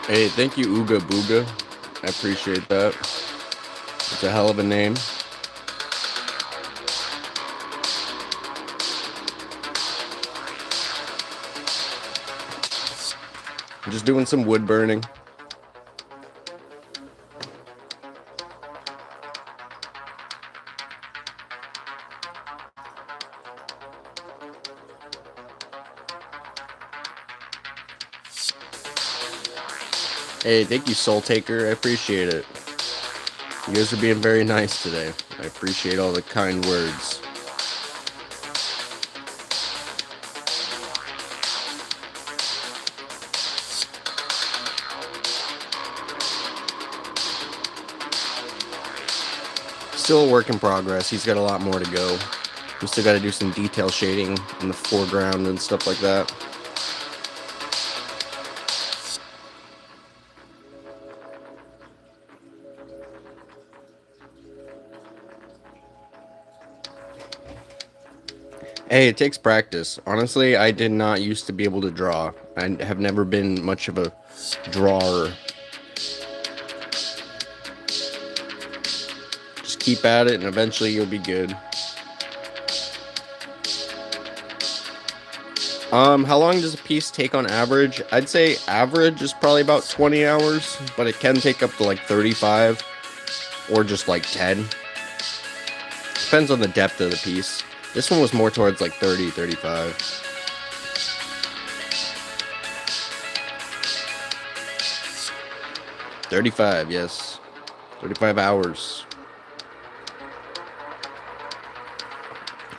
Hey, thank you, Ooga Booga. I appreciate that. It's a hell of a name. I'm just doing some wood burning. Hey, thank you, Soul Taker. I appreciate it. You guys are being very nice today. I appreciate all the kind words. Still a work in progress. He's got a lot more to go. We still got to do some detail shading in the foreground and stuff like that. Hey, it takes practice. Honestly, I did not used to be able to draw. I have never been much of a drawer. Just keep at it and eventually you'll be good. How long does a piece take on average? I'd say average is probably about 20 hours, but it can take up to like 35 or just like 10. Depends on the depth of the piece. This one was more towards like 30, 35. 35, yes. 35 hours.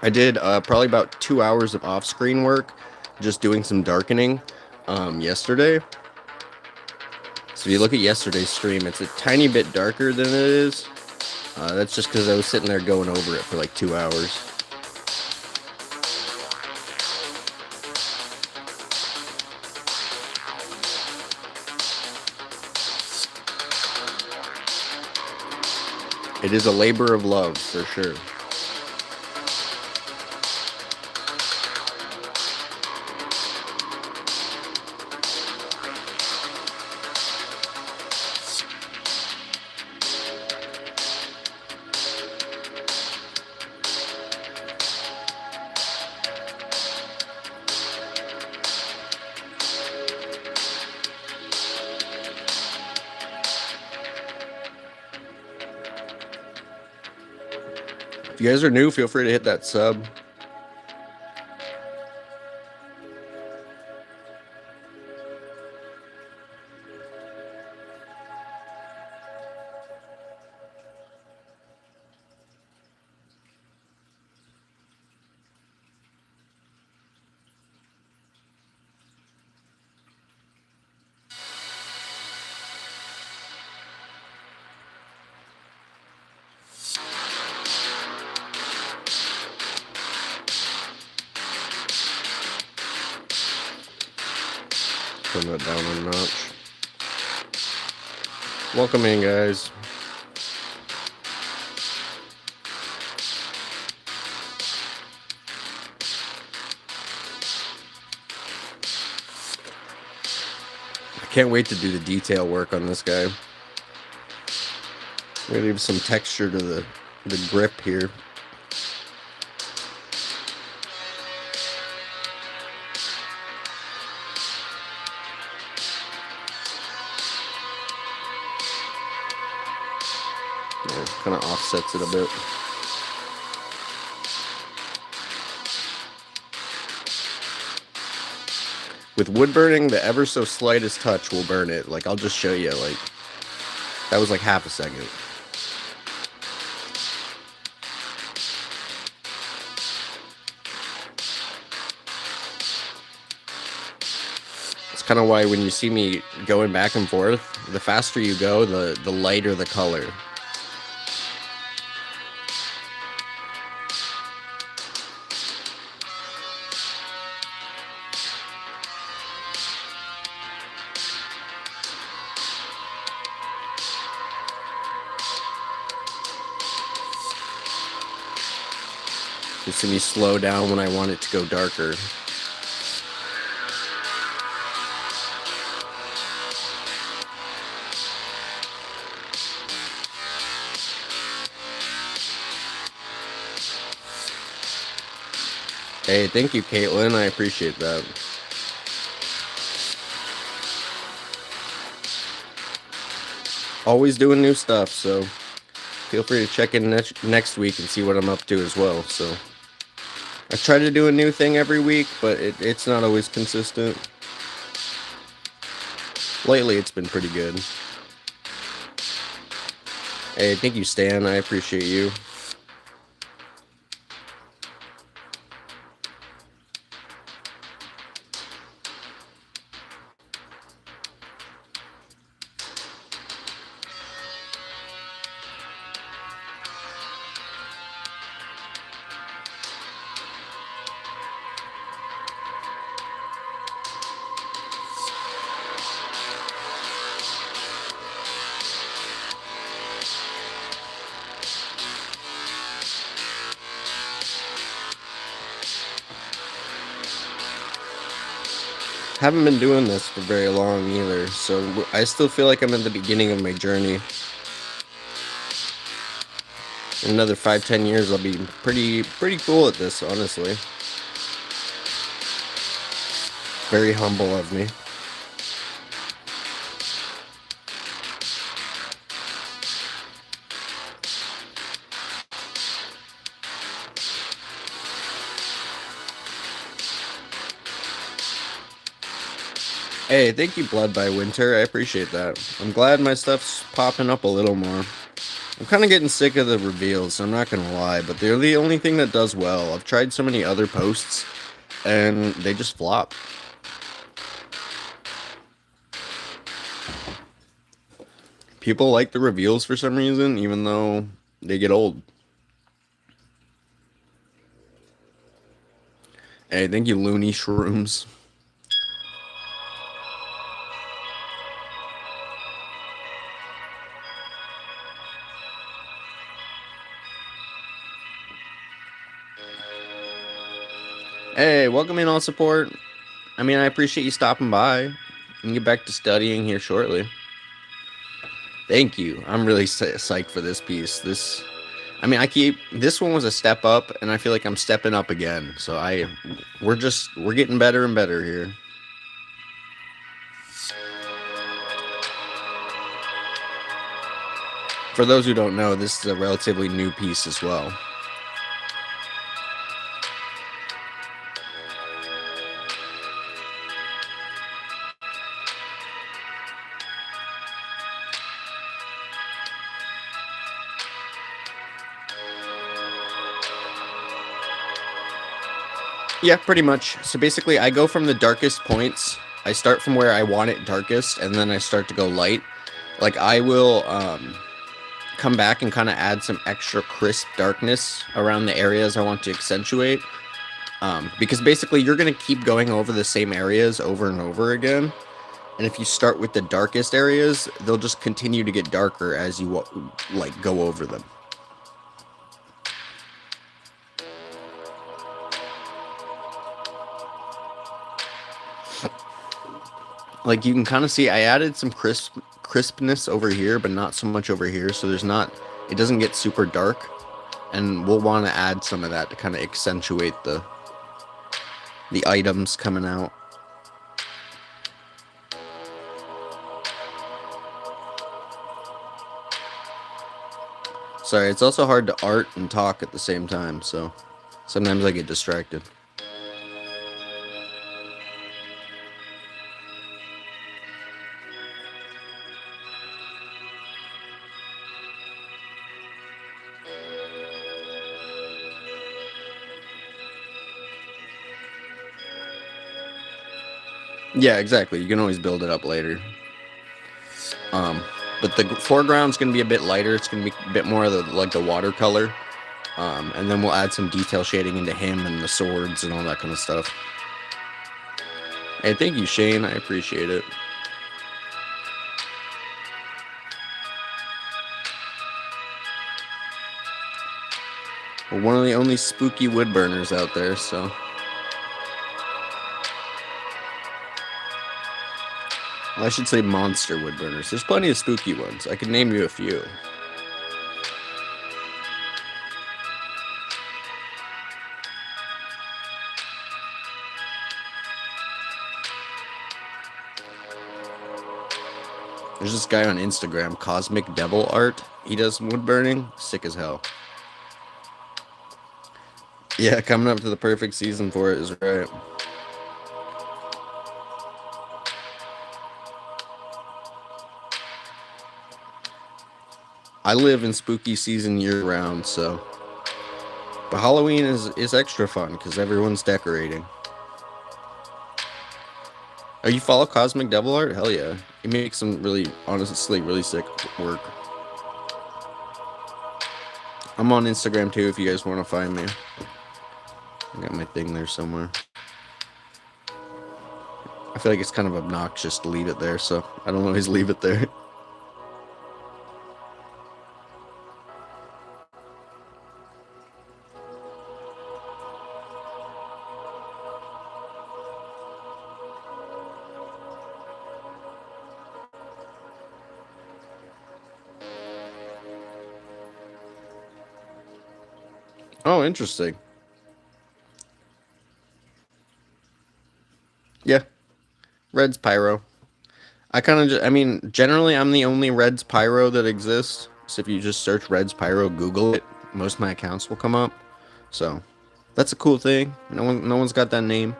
I did probably about 2 hours of off-screen work, just doing some darkening yesterday. So if you look at yesterday's stream, it's a tiny bit darker than it is. That's just because I was sitting there going over it for like 2 hours. It is a labor of love, for sure. If you guys are new, feel free to hit that sub. Turn that down a notch. Welcome in, guys. I can't wait to do the detail work on this guy. We're gonna give some texture to the grip here. Yeah, kind of offsets it a bit. With wood burning, the ever so slightest touch will burn it. Like, I'll just show you, like, that was like half a second. It's kind of why when you see me going back and forth, the faster you go, the lighter the color. You see me slow down when I want it to go darker. Hey, thank you, Caitlin. I appreciate that. Always doing new stuff, so feel free to check in next week and see what I'm up to as well. So I try to do a new thing every week, but it's not always consistent. Lately, it's been pretty good. Hey, thank you, Stan. I appreciate you. Haven't been doing this for very long either, so I still feel like I'm at the beginning of my journey. In another 5-10 years, I'll be pretty cool at this, honestly. Very humble of me. Hey, thank you, Blood by Winter. I appreciate that. I'm glad my stuff's popping up a little more. I'm kind of getting sick of the reveals, I'm not gonna lie, but they're the only thing that does well. I've tried so many other posts, and they just flop. People like the reveals for some reason, even though they get old. Hey, thank you, Looney Shrooms. Hey, welcome in, all support. I mean, I appreciate you stopping by. You can get back to studying here shortly. Thank you. I'm really psyched for this piece. This one was a step up, and I feel like I'm stepping up again. So we're getting better and better here. For those who don't know, this is a relatively new piece as well. Yeah, pretty much. So basically, I go from the darkest points. I start from where I want it darkest, and then I start to go light. Like, I will come back and kind of add some extra crisp darkness around the areas I want to accentuate. Because basically, you're going to keep going over the same areas over and over again. And if you start with the darkest areas, they'll just continue to get darker as you go over them. Like, you can kind of see I added some crispness over here, but not so much over here, so it doesn't get super dark, and we'll want to add some of that to kind of accentuate the items coming out. Sorry, it's also hard to art and talk at the same time, so sometimes I get distracted. Yeah, exactly. You can always build it up later. But the foreground's going to be a bit lighter. It's going to be a bit more of the watercolor. And then we'll add some detail shading into him and the swords and all that kind of stuff. Hey, thank you, Shane. I appreciate it. We're one of the only spooky wood burners out there, so... Well, I should say monster wood burners. There's plenty of spooky ones. I could name you a few. There's this guy on Instagram, Cosmic Devil Art. He does wood burning. Sick as hell. Yeah, coming up to the perfect season for it is right. I live in spooky season year round, so. But Halloween is extra fun because everyone's decorating. Oh, you follow Cosmic Devil Art? Hell yeah. He makes some really, honestly, really sick work. I'm on Instagram too if you guys want to find me. I got my thing there somewhere. I feel like it's kind of obnoxious to leave it there, so I don't always leave it there. Oh, interesting. Yeah, Red's Pyro. I kind of just, I mean, generally I'm the only Red's Pyro that exists. So if you just search Red's Pyro, Google it, most of my accounts will come up. So that's a cool thing. No one's got that name.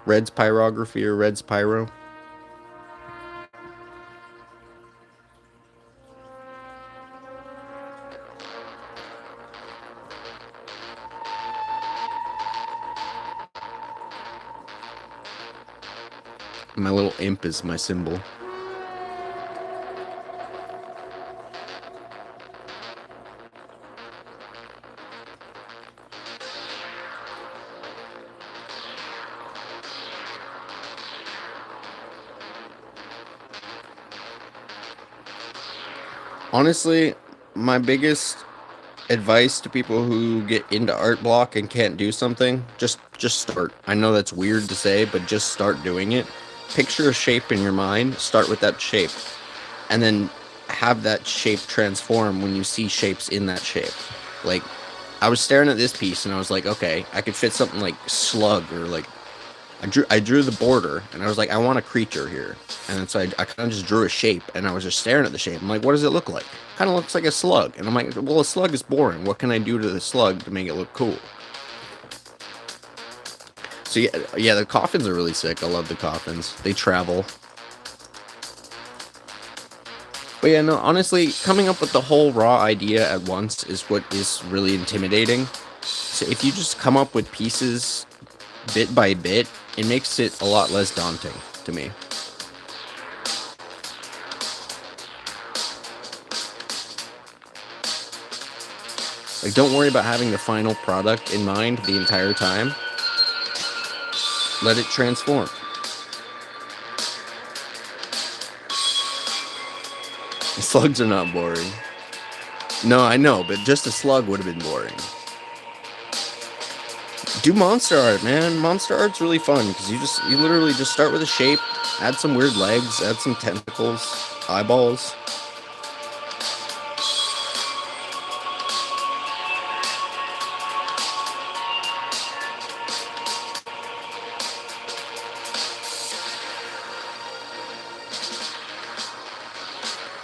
Red's Pyrography or Red's Pyro. My little imp is my symbol. Honestly, my biggest advice to people who get into art block and can't do something, just start. I know that's weird to say, but just start doing it. Picture a shape in your mind, start with that shape, and then have that shape transform when you see shapes in that shape. Like, I was staring at this piece and I was like, okay, I could fit something like slug or like I drew the border and I was like, I want a creature here. And so I kind of just drew a shape and I was just staring at the shape. I'm like, what does it look like? Kind of looks like a slug. And I'm like, well, a slug is boring. What can I do to the slug to make it look cool? So yeah, the coffins are really sick. I love the coffins. They travel. But yeah, no, honestly, coming up with the whole raw idea at once is what is really intimidating. So if you just come up with pieces bit by bit, it makes it a lot less daunting to me. Like, don't worry about having the final product in mind the entire time. Let it transform. Slugs are not boring. No, I know, but just a slug would have been boring. Do monster art, man. Monster art's really fun because you literally just start with a shape, add some weird legs, add some tentacles, eyeballs.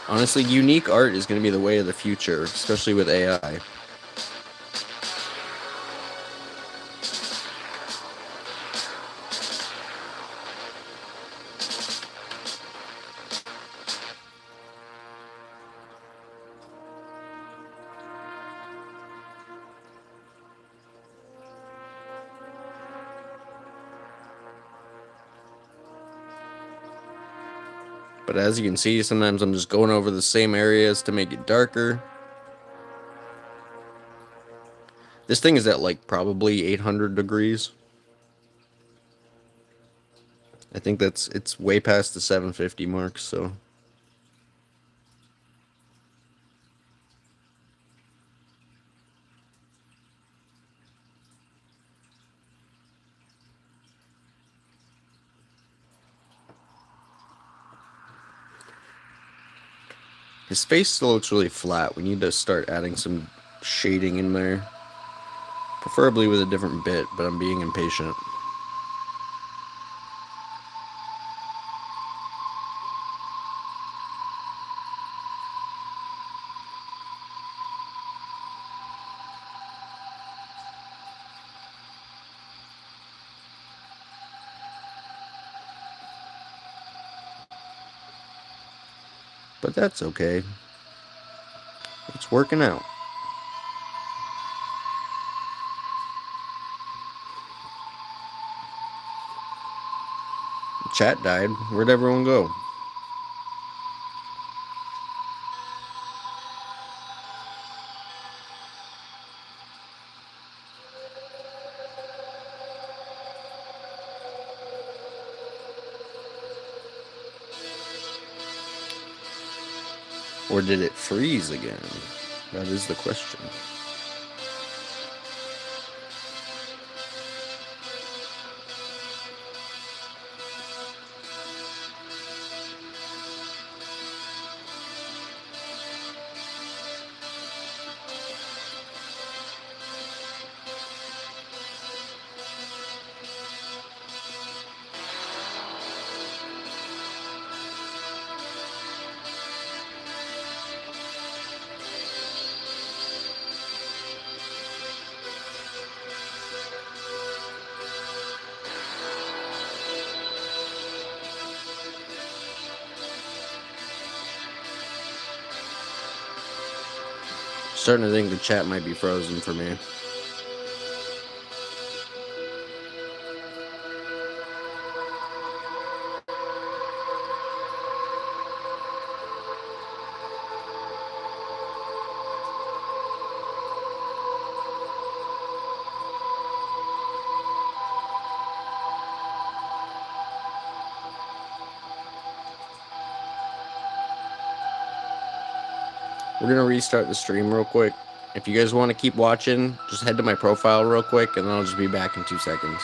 Honestly, unique art is going to be the way of the future, especially with AI. But as you can see, sometimes I'm just going over the same areas to make it darker. This thing is at like probably 800 degrees. I think it's way past the 750 mark, so. His face still looks really flat. We need to start adding some shading in there. Preferably with a different bit, but I'm being impatient. But that's okay. It's working out. Chat died. Where'd everyone go? Or did it freeze again? That is the question. Starting to think the chat might be frozen for me. We're going to restart the stream real quick. If you guys want to keep watching, just head to my profile real quick, and then I'll just be back in 2 seconds.